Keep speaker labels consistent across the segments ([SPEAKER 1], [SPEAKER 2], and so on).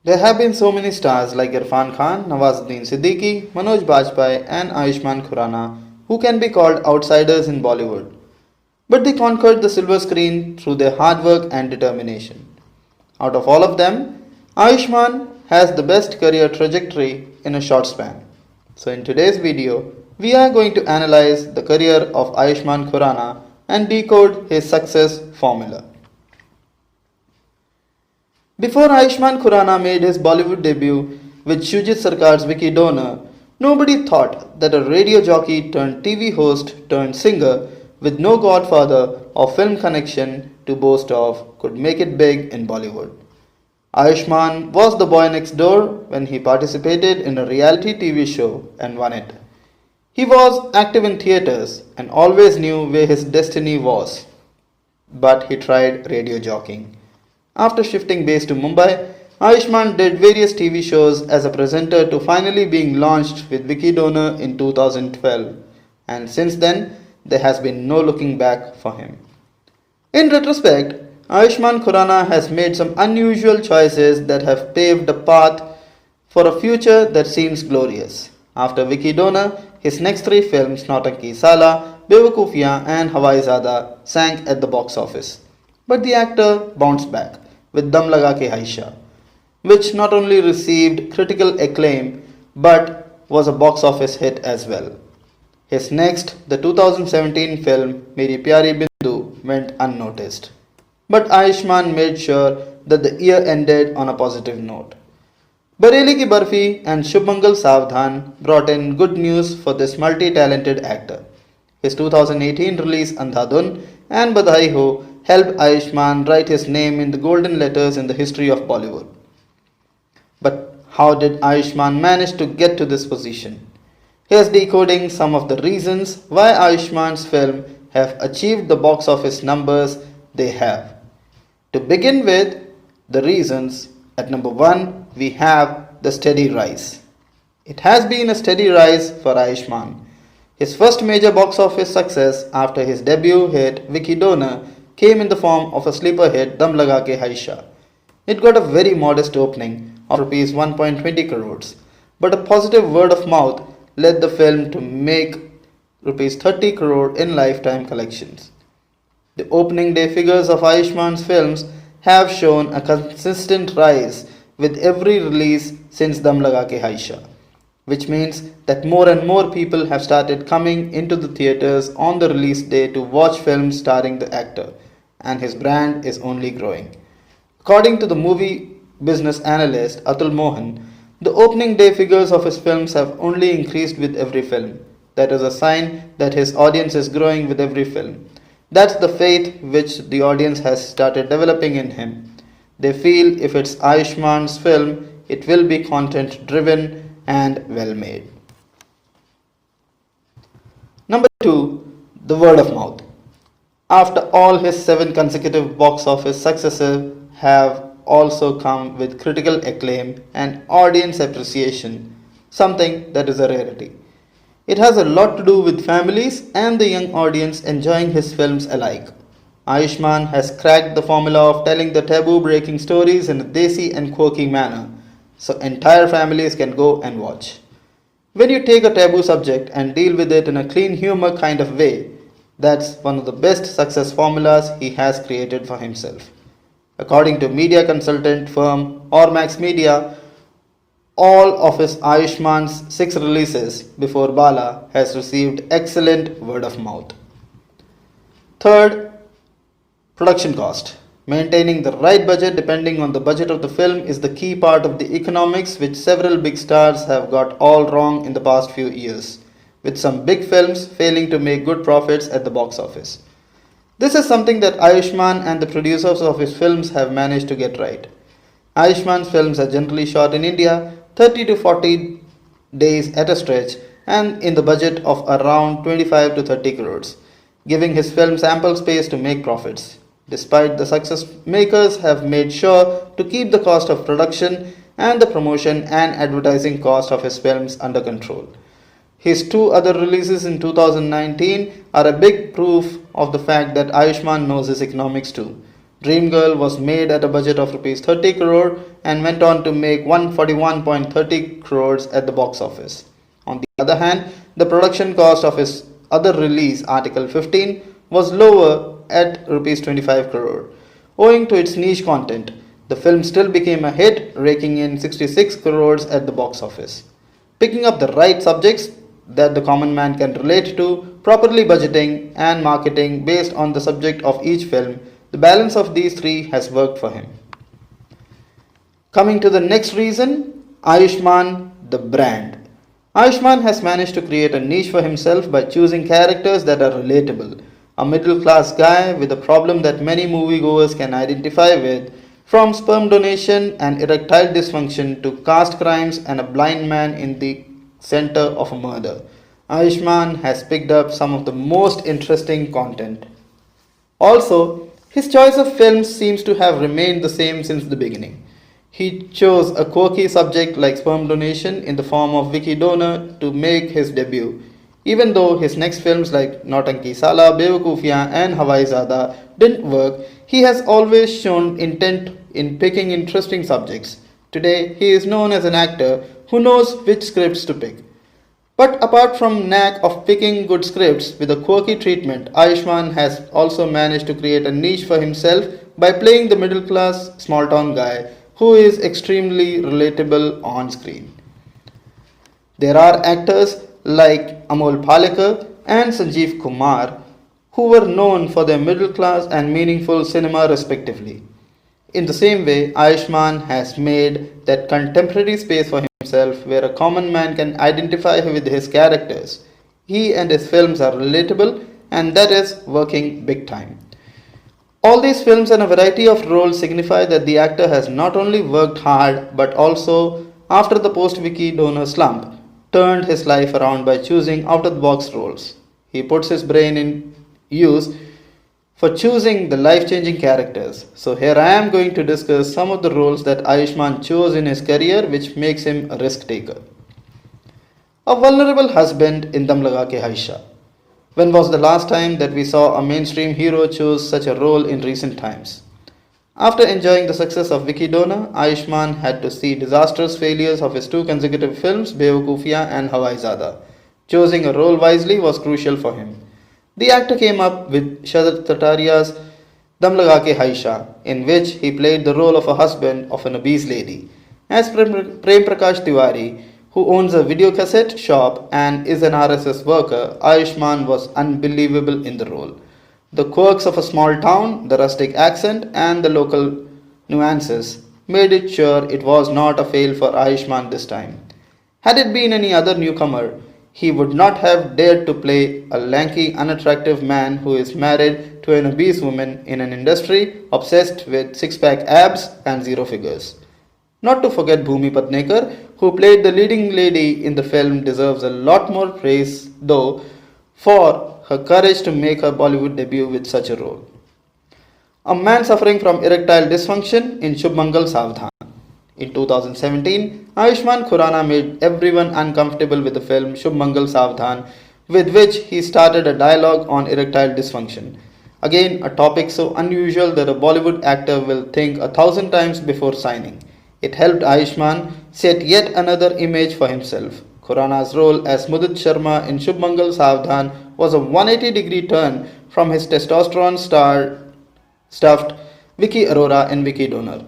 [SPEAKER 1] There have been so many stars like Irfan Khan, Nawazuddin Siddiqui, Manoj Bajpayee, and Ayushmann Khurrana who can be called outsiders in Bollywood. But they conquered the silver screen through their hard work and determination. Out of all of them, Ayushmann has the best career trajectory in a short span. So in today's video, we are going to analyze the career of Ayushmann Khurrana and decode his success formula. Before Ayushmann Khurrana made his Bollywood debut with Shujit Sarkar's Vicky Donor, nobody thought that a radio jockey turned TV host turned singer with no godfather or film connection to boast of could make it big in Bollywood. Ayushmann was the boy next door when he participated in a reality TV show and won it. He was active in theatres and always knew where his destiny was. But he tried radio jockeying. After shifting base to Mumbai, Ayushmann did various TV shows as a presenter to finally being launched with Vicky Donor in 2012, and since then there has been no looking back for him. In retrospect, Ayushmann Khurrana has made some unusual choices that have paved the path for a future that seems glorious. After Vicky Donor, his next three films Nautanki Sala, Bewakoofiyan and Hawai Zada sank at the box office. But the actor bounced back with Dum Laga Ke Haisha, which not only received critical acclaim but was a box office hit as well. His next, the 2017 film Meri Pyari Bindu, went unnoticed. But Ayushmann made sure that the year ended on a positive note. Bareli Ki Barfi and Shubmangal Savdhan brought in good news for this multi-talented actor. His 2018 release Andhadhun and Badhai Ho helped Ayushmann write his name in the golden letters in the history of Bollywood. But how did Ayushmann manage to get to this position? Here's decoding some of the reasons why Ayushmann's films have achieved the box office numbers they have. To begin with, the reasons, at number 1, we have the steady rise. It has been a steady rise for Ayushmann. His first major box office success after his debut hit Vicky Donor came in the form of a sleeper hit Dum Laga Ke Haisha. It got a very modest opening of Rs 1.20 crores, but a positive word of mouth led the film to make Rs 30 crore in lifetime collections. The opening day figures of Ayushmann's films have shown a consistent rise with every release since Dum Laga Ke Haisha, which means that more and more people have started coming into the theatres on the release day to watch films starring the actor, and his brand is only growing. According to the movie business analyst Atul Mohan, the opening day figures of his films have only increased with every film. That is a sign that his audience is growing with every film. That's the faith which the audience has started developing in him. They feel if it's Ayushmann's film, it will be content driven and well made. Number 2, the word of mouth. After all, his 7 consecutive box office successes have also come with critical acclaim and audience appreciation, something that is a rarity. It has a lot to do with families and the young audience enjoying his films alike. Ayushmann has cracked the formula of telling the taboo breaking stories in a desi and quirky manner, so entire families can go and watch. When you take a taboo subject and deal with it in a clean humor kind of way, that's one of the best success formulas he has created for himself. According to media consultant firm Ormax Media, all of his Ayushmann's 6 releases before Bala has received excellent word of mouth. Third, production cost. Maintaining the right budget depending on the budget of the film is the key part of the economics which several big stars have got all wrong in the past few years, with some big films failing to make good profits at the box office. This is something that Ayushmann and the producers of his films have managed to get right. Ayushmann's films are generally shot in India 30 to 40 days at a stretch and in the budget of around 25 to 30 crores, giving his films ample space to make profits. Despite the success, makers have made sure to keep the cost of production and the promotion and advertising cost of his films under control. His 2 other releases in 2019 are a big proof of the fact that Ayushmann knows his economics too. Dream Girl was made at a budget of rupees 30 crore and went on to make 141.30 crores at the box office. On the other hand, the production cost of his other release, Article 15, was lower at rupees 25 crore. Owing to its niche content, the film still became a hit, raking in 66 crores at the box office. Picking up the right subjects that the common man can relate to, properly budgeting and marketing based on the subject of each film, the balance of these three has worked for him. Coming to the next reason, Ayushmann, the brand. Ayushmann has managed to create a niche for himself by choosing characters that are relatable. A middle class guy with a problem that many moviegoers can identify with, from sperm donation and erectile dysfunction to caste crimes and a blind man in the center of a murder. Ayushmann has picked up some of the most interesting content. Also, his choice of films seems to have remained the same since the beginning. He chose a quirky subject like sperm donation in the form of Vicky Donor to make his debut. Even though his next films like Nautanki Sala, Bewakoofiyan and Hawai Zada didn't work, he has always shown intent in picking interesting subjects. Today, he is known as an actor who knows which scripts to pick. But apart from knack of picking good scripts with a quirky treatment, Ayushmann has also managed to create a niche for himself by playing the middle class small town guy who is extremely relatable on screen. There are actors like Amol Palekar and Sanjeev Kumar who were known for their middle class and meaningful cinema respectively. In the same way, Ayushmann has made that contemporary space for himself where a common man can identify with his characters. He and his films are relatable, and that is working big time. All these films and a variety of roles signify that the actor has not only worked hard but also, after the post Vicky Donor slump, turned his life around by choosing out of the box roles. He puts his brain in use for choosing the life changing characters. So, here I am going to discuss some of the roles that Ayushmann chose in his career, which makes him a risk taker. A vulnerable husband in Dam Laga Ke Haisha. When was the last time that we saw a mainstream hero choose such a role in recent times? After enjoying the success of Vicky Donor, Ayushmann had to see disastrous failures of his two consecutive films, Bewakoofiyan and Hawai Zada. Choosing a role wisely was crucial for him. The actor came up with Sharath Tataria's Dam Laga Ke Haisha, in which he played the role of a husband of an obese lady. As Prem Prakash Tiwari, who owns a video cassette shop and is an RSS worker, Ayushmann was unbelievable in the role. The quirks of a small town, the rustic accent, and the local nuances made it sure it was not a fail for Ayushmann this time. Had it been any other newcomer, he would not have dared to play a lanky, unattractive man who is married to an obese woman in an industry obsessed with six-pack abs and zero figures. Not to forget Bhumi Patnekar, who played the leading lady in the film, deserves a lot more praise, though, for her courage to make her Bollywood debut with such a role. A man suffering from erectile dysfunction in Shubh Mangal Savdhan. In 2017, Ayushmann Khurrana made everyone uncomfortable with the film Shubh Mangal Savdhan, with which he started a dialogue on erectile dysfunction. Again, a topic so unusual that a Bollywood actor will think 1,000 times before signing. It helped Ayushmann set yet another image for himself. Khurrana's role as Mudit Sharma in Shubh Mangal Savdhan was a 180-degree turn from his testosterone stuffed Vicky Arora in Vicky Donor.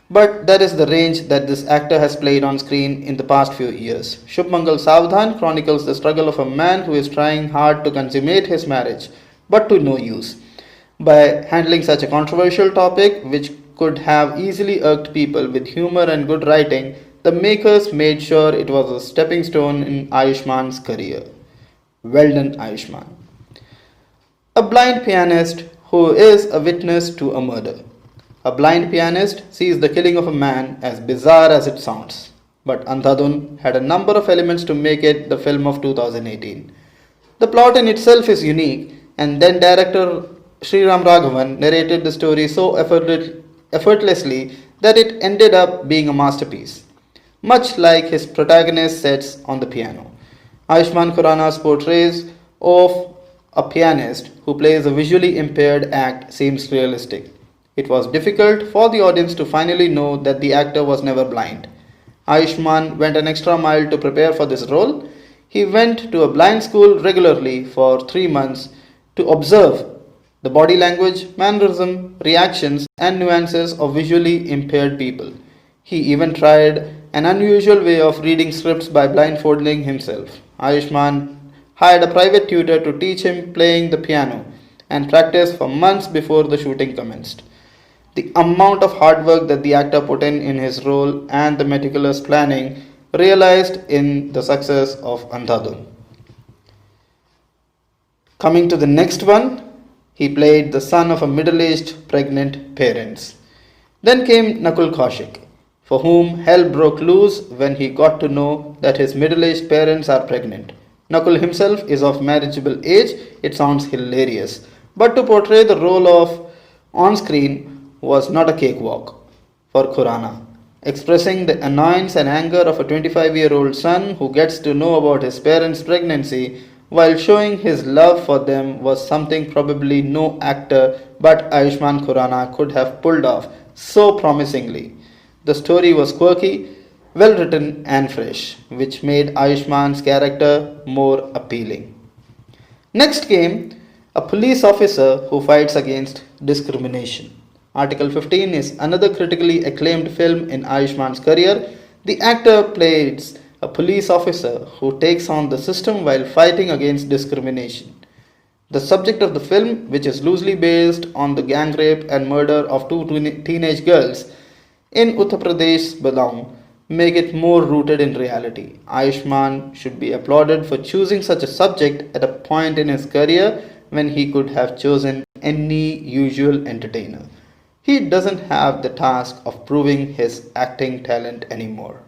[SPEAKER 1] But that is the range that this actor has played on screen in the past few years. Shubh Mangal Savdhan chronicles the struggle of a man who is trying hard to consummate his marriage, but to no use. By handling such a controversial topic, which could have easily irked people, with humor and good writing, the makers made sure it was a stepping stone in Ayushmann's career. Well done, Ayushmann. A blind pianist who is a witness to a murder. A blind pianist sees the killing of a man, as bizarre as it sounds. But Andhadhun had a number of elements to make it the film of 2018. The plot in itself is unique, and then director Sriram Raghavan narrated the story so effortlessly that it ended up being a masterpiece, much like his protagonist sets on the piano. Ayushmann Khurrana's portrayal of a pianist who plays a visually impaired act seems realistic. It was difficult for the audience to finally know that the actor was never blind. Ayushmann went an extra mile to prepare for this role. He went to a blind school regularly for 3 months to observe the body language, mannerism, reactions, and nuances of visually impaired people. He even tried an unusual way of reading scripts by blindfolding himself. Ayushmann hired a private tutor to teach him playing the piano and practice for months before the shooting commenced. The amount of hard work that the actor put in his role and the meticulous planning realized in the success of Andhadhun. Coming to the next one, he played the son of a middle-aged pregnant parents. Then came Nakul Kaushik, for whom hell broke loose when he got to know that his middle-aged parents are pregnant. Nakul himself is of marriageable age. It sounds hilarious, but to portray the role of on-screen was not a cakewalk for Khurana. Expressing the annoyance and anger of a 25-year-old son who gets to know about his parents' pregnancy while showing his love for them was something probably no actor but Ayushmann Khurana could have pulled off so promisingly. The story was quirky, well written, and fresh, which made Ayushmann's character more appealing. Next came a police officer who fights against discrimination. Article 15 is another critically acclaimed film in Ayushmann's career. The actor plays a police officer who takes on the system while fighting against discrimination. The subject of the film, which is loosely based on the gang rape and murder of two teenage girls in Uttar Pradesh, Badaun, make it more rooted in reality. Ayushmann should be applauded for choosing such a subject at a point in his career when he could have chosen any usual entertainer. He doesn't have the task of proving his acting talent anymore.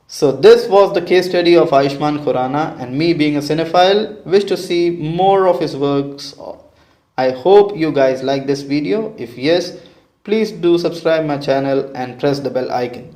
[SPEAKER 1] So this was the case study of Ayushmann Khurana, and me being a cinephile wish to see more of his works. I hope you guys like this video. If yes, please do subscribe my channel and press the bell icon.